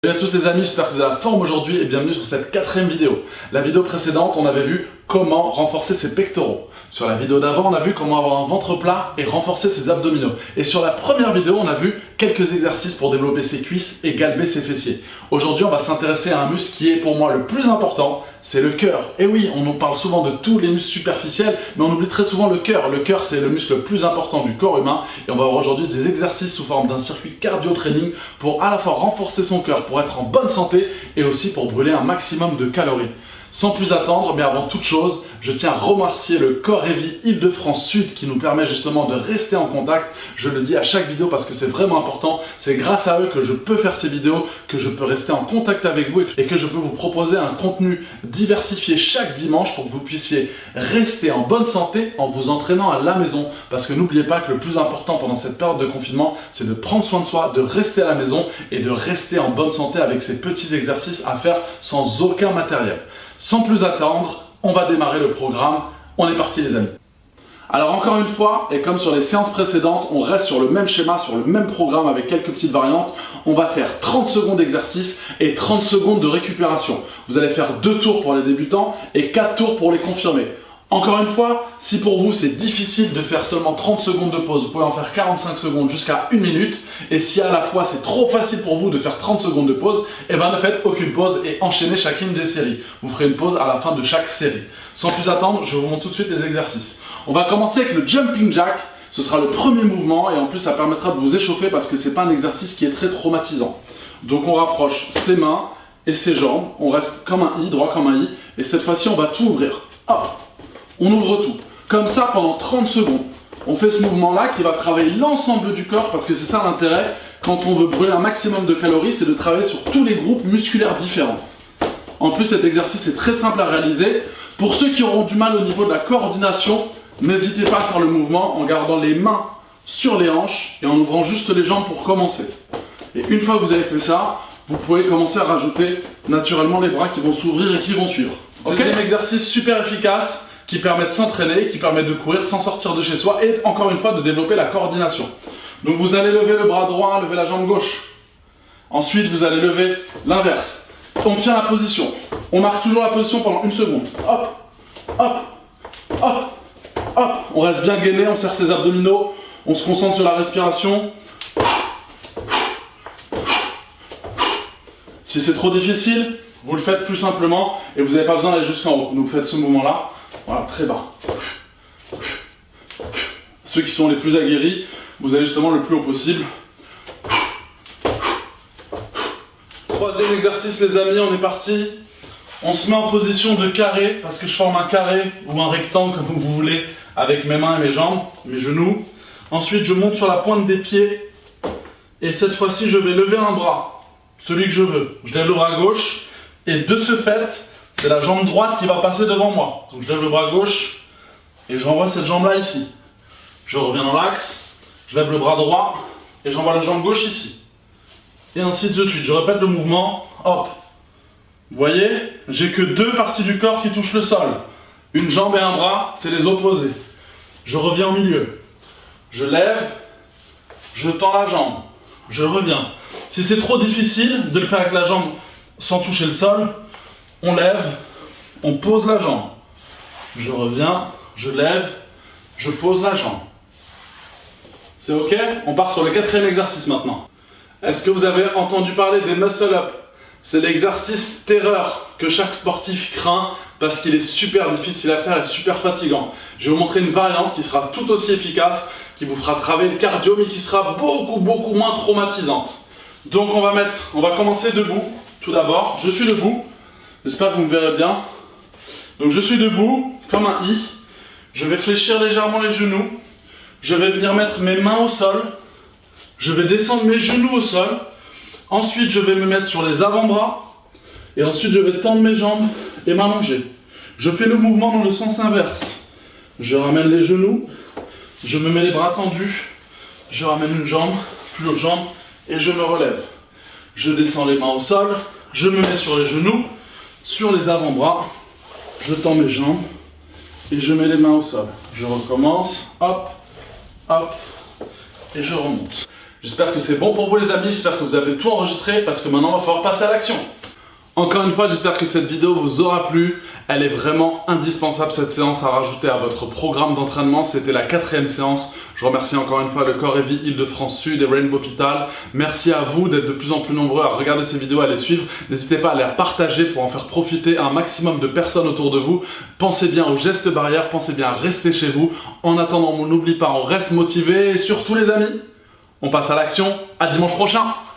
Salut à tous les amis, j'espère que vous avez la forme aujourd'hui et bienvenue sur cette 4e vidéo. La vidéo précédente, on avait vu comment renforcer ses pectoraux. Sur la vidéo d'avant, on a vu comment avoir un ventre plat et renforcer ses abdominaux. Et sur la première vidéo, on a vu quelques exercices pour développer ses cuisses et galber ses fessiers. Aujourd'hui, on va s'intéresser à un muscle qui est pour moi le plus important, c'est le cœur. Et oui, on en parle souvent de tous les muscles superficiels, mais on oublie très souvent le cœur. Le cœur, c'est le muscle le plus important du corps humain et on va voir aujourd'hui des exercices sous forme d'un circuit cardio-training pour à la fois renforcer son cœur, pour être en bonne santé et aussi pour brûler un maximum de calories. Sans plus attendre, mais avant toute chose, je tiens à remercier le Core Heavy Île-de-France Sud qui nous permet justement de rester en contact. Je le dis à chaque vidéo parce que c'est vraiment important. C'est grâce à eux que je peux faire ces vidéos, que je peux rester en contact avec vous et que je peux vous proposer un contenu diversifié chaque dimanche pour que vous puissiez rester en bonne santé en vous entraînant à la maison. Parce que n'oubliez pas que le plus important pendant cette période de confinement, c'est de prendre soin de soi, de rester à la maison et de rester en bonne santé avec ces petits exercices à faire sans aucun matériel. Sans plus attendre, on va démarrer le programme. On est parti les amis. Alors encore une fois, et comme sur les séances précédentes, on reste sur le même schéma, sur le même programme avec quelques petites variantes. On va faire 30 secondes d'exercice et 30 secondes de récupération. Vous allez faire 2 tours pour les débutants et 4 tours pour les confirmés. Encore une fois, si pour vous c'est difficile de faire seulement 30 secondes de pause, vous pouvez en faire 45 secondes jusqu'à 1 minute. Et si à la fois c'est trop facile pour vous de faire 30 secondes de pause, eh bien ne faites aucune pause et enchaînez chacune des séries. Vous ferez une pause à la fin de chaque série. Sans plus attendre, je vous montre tout de suite les exercices. On va commencer avec le jumping jack. Ce sera le premier mouvement et en plus ça permettra de vous échauffer parce que c'est pas un exercice qui est très traumatisant. Donc on rapproche ses mains et ses jambes. On reste comme un I, droit comme un I. Et cette fois-ci on va tout ouvrir. Hop! On ouvre tout. Comme ça pendant 30 secondes. On fait ce mouvement-là qui va travailler l'ensemble du corps parce que c'est ça l'intérêt quand on veut brûler un maximum de calories, c'est de travailler sur tous les groupes musculaires différents. En plus, cet exercice est très simple à réaliser. Pour ceux qui auront du mal au niveau de la coordination, n'hésitez pas à faire le mouvement en gardant les mains sur les hanches et en ouvrant juste les jambes pour commencer. Et une fois que vous avez fait ça, vous pouvez commencer à rajouter naturellement les bras qui vont s'ouvrir et qui vont suivre. Deuxième exercice super efficace qui permet de s'entraîner, qui permet de courir sans sortir de chez soi et encore une fois de développer la coordination. Donc vous allez lever le bras droit, lever la jambe gauche. Ensuite vous allez lever l'inverse. On tient la position. On marque toujours la position pendant 1 seconde. Hop, hop, hop, hop. On reste bien gainé, on serre ses abdominaux, on se concentre sur la respiration. Si c'est trop difficile, vous le faites plus simplement et vous n'avez pas besoin d'aller jusqu'en haut. Donc vous faites ce mouvement-là. Voilà, très bas. Ceux qui sont les plus aguerris, vous allez justement le plus haut possible. Troisième exercice les amis, on est parti. On se met en position de carré, parce que je forme un carré ou un rectangle comme vous voulez, avec mes mains et mes jambes, mes genoux. Ensuite je monte sur la pointe des pieds. Et cette fois-ci je vais lever un bras, celui que je veux. Je lève le bras gauche, et de ce fait, c'est la jambe droite qui va passer devant moi. Donc je lève le bras gauche et j'envoie cette jambe-là ici. Je reviens dans l'axe, je lève le bras droit et j'envoie la jambe gauche ici. Et ainsi de suite. Je répète le mouvement. Hop. Vous voyez, j'ai que 2 parties du corps qui touchent le sol. Une jambe et un bras, c'est les opposés. Je reviens au milieu. Je lève, je tends la jambe, je reviens. Si c'est trop difficile de le faire avec la jambe sans toucher le sol, on lève, on pose la jambe. Je reviens, je lève, je pose la jambe. C'est ok? On part sur le 4e exercice maintenant. Est-ce que vous avez entendu parler des muscle-up? C'est l'exercice terreur que chaque sportif craint parce qu'il est super difficile à faire et super fatigant. Je vais vous montrer une variante qui sera tout aussi efficace, qui vous fera travailler le cardio mais qui sera beaucoup moins traumatisante. Donc on va commencer debout. Tout d'abord, je suis debout. J'espère que vous me verrez bien. Donc je suis debout, comme un I. Je vais fléchir légèrement les genoux. Je vais venir mettre mes mains au sol. Je vais descendre mes genoux au sol. Ensuite, je vais me mettre sur les avant-bras. Et ensuite, je vais tendre mes jambes et m'allonger. Je fais le mouvement dans le sens inverse. Je ramène les genoux. Je me mets les bras tendus. Je ramène une jambe, puis l'autre jambe, et je me relève. Je descends les mains au sol. Je me mets sur les genoux. Sur les avant-bras, je tends mes jambes et je mets les mains au sol. Je recommence, hop, hop, et je remonte. J'espère que c'est bon pour vous les amis, j'espère que vous avez tout enregistré parce que maintenant il va falloir passer à l'action. Encore une fois, j'espère que cette vidéo vous aura plu. Elle est vraiment indispensable, cette séance, à rajouter à votre programme d'entraînement. C'était la 4e séance. Je remercie encore une fois le Corps Heavy Île-de-France Sud et Rainbow Hospital. Merci à vous d'être de plus en plus nombreux à regarder ces vidéos, à les suivre. N'hésitez pas à les partager pour en faire profiter un maximum de personnes autour de vous. Pensez bien aux gestes barrières, pensez bien à rester chez vous. En attendant, on n'oublie pas, on reste motivé. Et surtout les amis, on passe à l'action. À dimanche prochain.